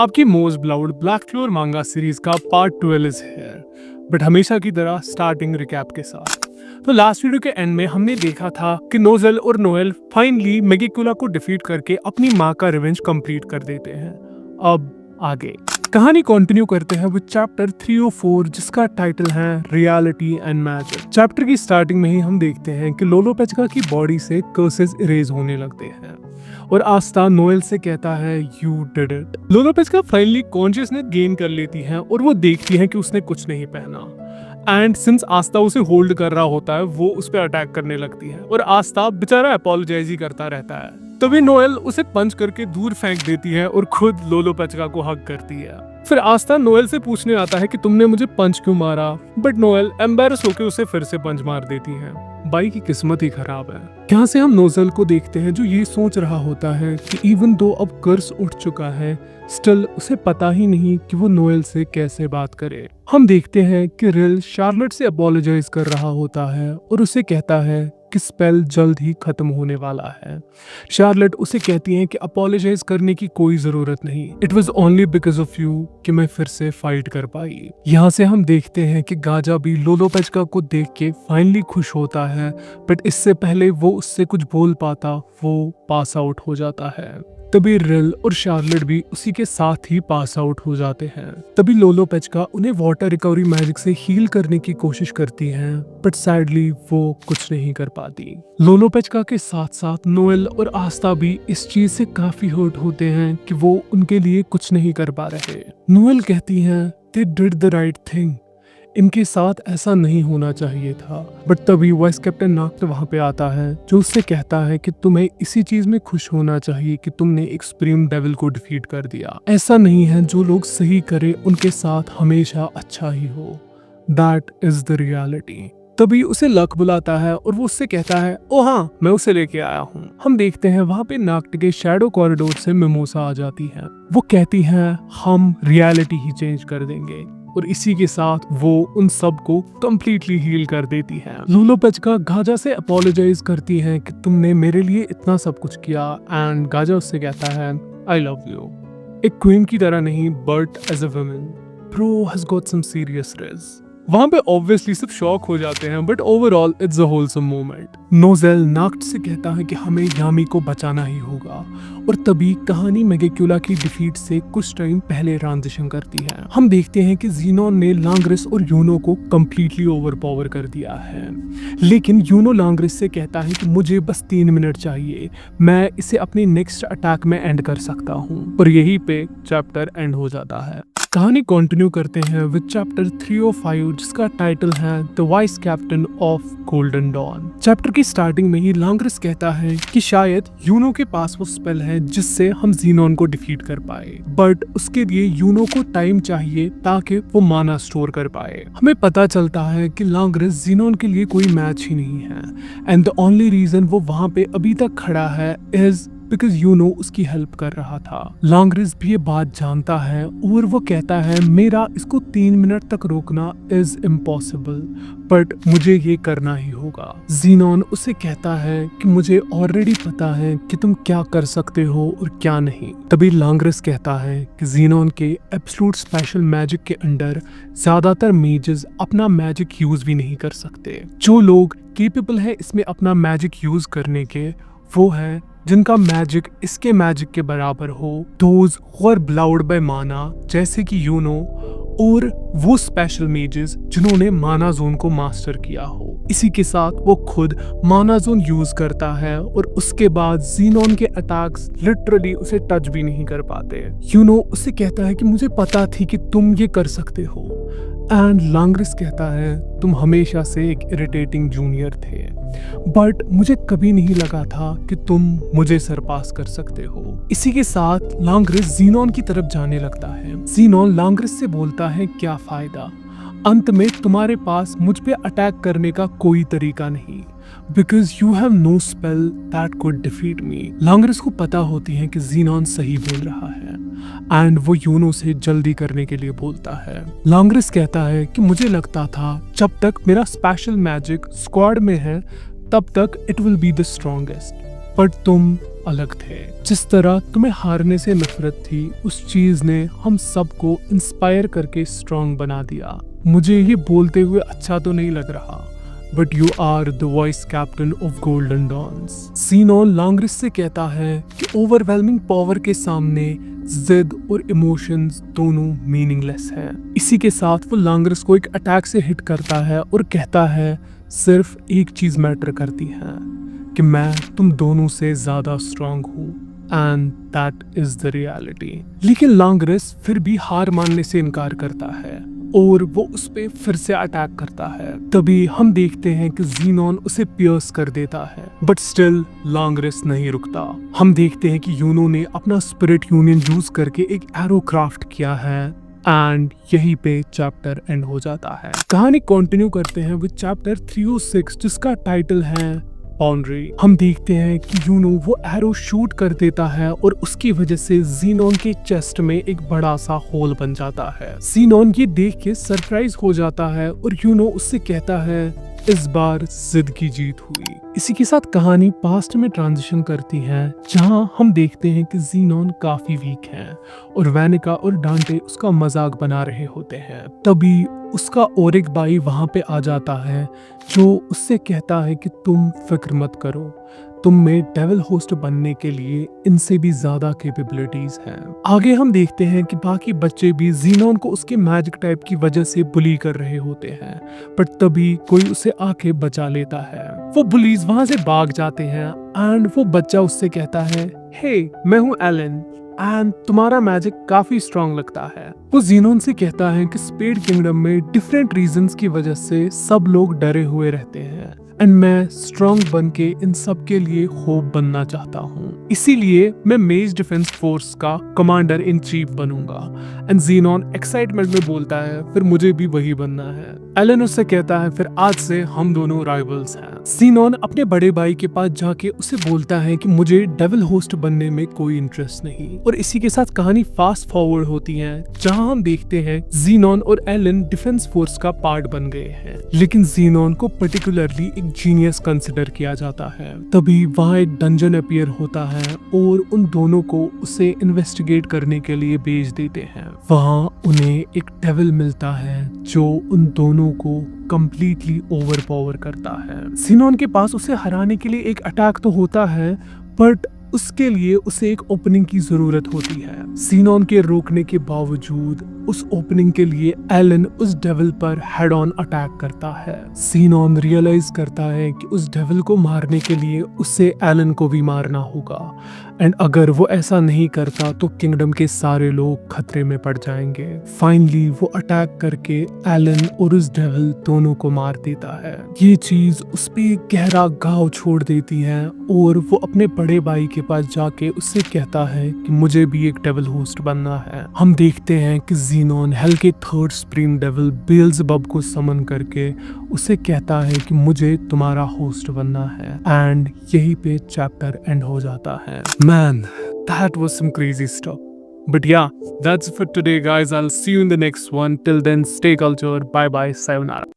आपकी most बेलाउड black क्लोर मांगा series का पार्ट 12 इज हियर, बट हमेशा की तरह स्टार्टिंग रिकैप के साथ। तो लास्ट वीडियो के एंड में हमने देखा था कि नोज़ेल और नोएल फाइनली मेगिकुला को डिफीट करके अपनी माँ का रिवेंज कंप्लीट कर देते हैं। अब आगे कहानी कंटिन्यू करते हैं विद चैप्टर 304 जिसका टाइटल है रियलिटी एंड मैजिक। चैप्टर की स्टार्टिंग में ही हम देखते हैं कि लोलो पेचका की बॉडी से कर्सेस इरेज होने लगते हैं और आस्था नोएल से कहता है यू डिड इट। लोलो पेचका फाइनली कॉन्शियसनेस गेन कर लेती है और वो देखती है कि उसने कुछ नहीं पहना एंड सिंस आस्था उसे होल्ड कर रहा होता है वो उस पर अटैक करने लगती है और आस्था बेचारा अपोलोजाइज ही करता रहता है। तभी नोएल उसे पंच करके दूर फेंक देती है और खुद लोलो पेचका को हग करती है। फिर आस्था नोएल से पूछने आता है कि तुमने मुझे पंच क्यों मारा, बट नोएल एम्बैरस होकर उसे फिर से पंच मार देती है। बाई की किस्मत ही खराब है। यहाँ से हम नोज़ेल को देखते हैं जो ये सोच रहा होता है कि इवन दो अब कर्स उठ चुका है स्टिल उसे पता ही नहीं कि वो नोएल से कैसे बात करे। हम देखते हैं कि रिल शार्लेट से अपोलोजाइज कर रहा होता है और उसे कहता है कि स्पेल जल्द ही खत्म होने वाला है। शार्लेट उसे कहती है कि अपोलोजाइज करने की कोई जरूरत नहीं, it was only because of you कि मैं फिर से फाइट कर पाई। यहाँ से हम देखते हैं कि गाजा भी लोलो पेचका को देख के फाइनली खुश होता है, बट इससे पहले वो उससे कुछ बोल पाता वो पास आउट हो जाता है। तभी रिल और शार्लेट भी उसी के साथ ही पास आउट हो जाते हैं। तभी लोलो पेचका उन्हें वाटर रिकवरी मैजिक से हील करने की कोशिश करती है, बट सैडली वो कुछ नहीं कर पाती। लोलो पेचका के साथ साथ नोएल और आस्था भी इस चीज से काफी हर्ट होते हैं कि वो उनके लिए कुछ नहीं कर पा रहे। नोएल कहती है they did the right thing, इनके साथ ऐसा नहीं होना चाहिए था। बट तभी वाइस कैप्टन नाक्ट वहां पे आता है जो उससे कहता है कि तुम्हें इसी चीज में खुश होना चाहिए कि तुमने एक सुप्रीम डेविल को डिफीट कर दिया। ऐसा नहीं है जो लोग सही करे उनके साथ हमेशा अच्छा ही हो, दैट इज द रियलिटी। तभी उसे लक बुलाता है और वो उससे कहता है ओ हाँ मैं उसे लेके आया हूँ। हम देखते हैं वहाँ पे नाक्ट के शैडो कॉरिडोर से मिमोसा आ जाती है। वो कहती है हम रियलिटी ही चेंज कर देंगे और इसी के साथ वो उन सब को कम्प्लीटली हील कर देती है। लोलो पेचका गाजा से अपोलोजाइज करती है कि तुमने मेरे लिए इतना सब कुछ किया एंड गाजा उससे कहता है आई लव यू, एक क्वीन की तरह नहीं but as a woman bro has got some serious risk. वहां पे ऑब्वियसली सब शॉक हो जाते हैं but overall it's a wholesome moment. नोज़ेल नाक्ट से कहता है कि हमें यामी को बचाना ही होगा और तभी कहानी मेगिकुला की डिफीट से कुछ टाइम पहले ट्रांजिशन करती है। हम देखते हैं कि ज़ीनोन ने लांग्रिस और यूनो को कम्प्लीटली ओवरपावर कर दिया है, लेकिन यूनो लांग्रिस से कहता है कि मुझे बस 3 मिनट चाहिए, मैं इसे अपनी नेक्स्ट अटैक में एंड कर सकता हूँ। और यहीं पे चैप्टर एंड हो जाता है। कहानी कंटिन्यू करते हैं विद चैप्टर 305 जिसका टाइटल है the vice captain of golden dawn. Chapter की स्टार्टिंग में ही लांग्रिस कहता है कि शायद यूनो के पास वो स्पेल है जिससे हम ज़ीनोन को डिफीट कर पाए, बट उसके लिए यूनो को टाइम चाहिए ताकि वो माना स्टोर कर पाए। हमें पता चलता है कि लांग्रिस ज़ीनोन के लिए कोई मैच ही नहीं है एंड द ओनली रीजन वो वहां पे अभी तक खड़ा है इज बिकॉज यूनो उसकी हेल्प कर रहा था। लांग्रिस भी ये बात जानता है और वो कहता है मेरा इसको 3 मिनट तक रोकना इज इम्पॉसिबल, बट मुझे ये करना ही होगा। ज़ीनोन उसे कहता है कि मुझे ऑलरेडी पता है कि तुम क्या कर सकते हो और क्या नहीं। तभी लांग्रिस कहता है कि ज़ीनोन के एब्सोल्यूट स्पेशल मैजिक के अंडर ज्यादातर मेजेस अपना मैजिक यूज भी नहीं कर सकते। जो लोग केपेबल है इसमें अपना मैजिक यूज करने के वो है जिनका मैजिक इसके मैजिक के बराबर हो, दोज हु आर बेलाउड बाय माना जैसे कि यूनो, और वो स्पेशल मेजेस जिन्होंने माना जोन को मास्टर किया हो। इसी के साथ वो खुद माना जोन यूज करता है और उसके बाद ज़ीनोन के अटैक्स लिटरली उसे टच भी नहीं कर पाते। यूनो उसे कहता है कि मुझे पता थी कि तुम ये कर सकते हो एंड लांग्रिस कहता है तुम हमेशा से एक इरिटेटिंग जूनियर थे बट मुझे कभी नहीं लगा था कि तुम मुझे सरपास कर सकते हो। इसी के साथ लांग्रिस ज़ीनोन की तरफ जाने लगता है। ज़ीनोन लांग्रिस से बोलता है क्या फायदा, अंत में तुम्हारे पास मुझ पे अटैक करने का कोई तरीका नहीं because you have no spell that could defeat me. Langris को पता होती है कि ज़ीनोन सही बोल रहा है एंड वो यूनो से जल्दी करने के लिए बोलता है। लांग्रिस कहता है कि मुझे लगता था जब तक मेरा स्पेशल मैजिक स्क्वाड में है तब तक it will be the strongest, but तुम अलग थे। जिस तरह तुम्हें हारने से नफरत थी, उस चीज ने हम सबको इंस्पायर करके स्ट्रॉन्ग बना दिया। मुझे ये बोलते हुए अच्छा तो नहीं लग रहा, but you are the vice captain of Golden Dawns. सीनोन लांग्रिस से कहता है कि ओवरवेलमिंग पावर के सामने जिद और इमोशंस दोनों मीनिंगलेस हैं। इसी के साथ वो लांग्रिस को एक अटैक से हिट करता है और कहता है सिर्फ एक चीज मैटर करती है कि मैं तुम दोनों से ज्यादा स्ट्रांग हूँ, and that is the reality. लेकिन लांग्रिस फिर भी हार मानने से इनकार करता है और वो उस पे फिर से अटैक करता है। तभी हम देखते हैं कि ज़ीनोन उसे पियर्स कर देता है, बट स्टिल लांग्रिस नहीं रुकता। हम देखते हैं कि यूनो ने अपना स्पिरिट यूनियन यूज करके एक एरो क्राफ्ट किया है, एंड यहीं पे चैप्टर एंड हो जाता है। कहानी कंटिन्यू करते हैं विद चैप्टर 306 जिसका टाइटल है बाउंड्री। हम देखते हैं कि यूनो वो एरो शूट कर देता है और उसकी वजह से ज़ीनोन के चेस्ट में एक बड़ा सा होल बन जाता है। ज़ीनोन ये देख के सरप्राइज हो जाता है और यूनो उससे कहता है इस बार जिद की जीत हुई। इसी के साथ कहानी पास्ट में ट्रांजिशन करती है, जहां हम देखते हैं कि ज़ीनोन काफी वीक है और वैनिका और डांटे उसका मजाक बना रहे होते हैं। तभी उसका और एक भाई वहां पे आ जाता है जो उससे कहता है कि तुम फिक्र मत करो, तुम में डेविल होस्ट बनने के लिए इनसे भी ज्यादा कैपेबिलिटीज हैं। आगे हम देखते हैं कि बाकी बच्चे भी ज़ीनोन को उसके मैजिक टाइप की वजह से बुली कर रहे होते हैं, पर तभी कोई उसे आके बचा लेता है। वो बुलीज वहां से भाग जाते हैं एंड वो बच्चा उससे कहता है हे मैं हूँ एलन एंड तुम्हारा मैजिक काफी स्ट्रॉन्ग लगता है। वो ज़ीनोन से कहता है कि स्पेड किंगडम में डिफरेंट रीजंस की वजह से सब लोग डरे हुए रहते हैं एंड मैं स्ट्रॉन्ग बन के इन सब के लिए होप बनना चाहता हूँ, इसीलिए मैं मेज डिफेंस फोर्स का कमांडर इन चीफ बनूंगा। एंड ज़ीनोन एक्साइटमेंट में बोलता है फिर मुझे भी वही बनना है। एलन उससे कहता है फिर आज से हम दोनों राइवल्स हैं। ज़ीनोन अपने बड़े भाई के पास जाके उसे बोलता है कि मुझे डेविल होस्ट बनने में कोई इंटरेस्ट नहीं। और इसी के साथ कहानी फास्ट फॉरवर्ड होती है, जहां हम देखते हैं ज़ीनोन और एलन डिफेंस फोर्स का पार्ट बन गए हैं, लेकिन ज़ीनोन को पर्टिकुलरली एक जीनियस कंसिडर किया जाता है। तभी वहां एक डंजन अपीयर होता है और उन दोनों को उसे इन्वेस्टिगेट करने के लिए भेज देते हैं। वहां उन्हें एक डेविल मिलता है जो उन दोनों को कंप्लीटली ओवरपावर करता है। ज़ीनोन के पास उसे हराने के लिए एक अटैक तो होता है, बट उसके लिए उसे एक ओपनिंग की जरूरत होती है। ज़ीनोन के रोकने के बावजूद उस ओपनिंग के लिए एलन उस डेविल पर हेड ऑन अटैक करता है। ज़ीनोन रियलाइज करता है कि उस डेविल को मारने के लिए उसे एलन को भी मारना होगा, एंड अगर वो ऐसा नहीं करता तो किंगडम के सारे लोग खतरे में पड़ जाएंगे। फाइनली वो अटैक करके एलन और उस डेविल दोनों को मार देता है। ये चीज उस पे एक गहरा घाव छोड़ देती है और वो अपने बड़े भाई के पास जाके उससे कहता है कि मुझे भी एक डेविल होस्ट बनना है। हम देखते हैं कि ज़ीनोन हेल के थर्ड सुप्रीम डेविल बेल्ज़ेबब को समन करके उसे कहता है कि मुझे तुम्हारा होस्ट बनना है, एंड यही पे चैप्टर एंड हो जाता है। Man, that was some crazy stuff. But yeah, that's it for today, guys. I'll see you in the next one. Till then, stay cultured. Bye bye. Sayonara.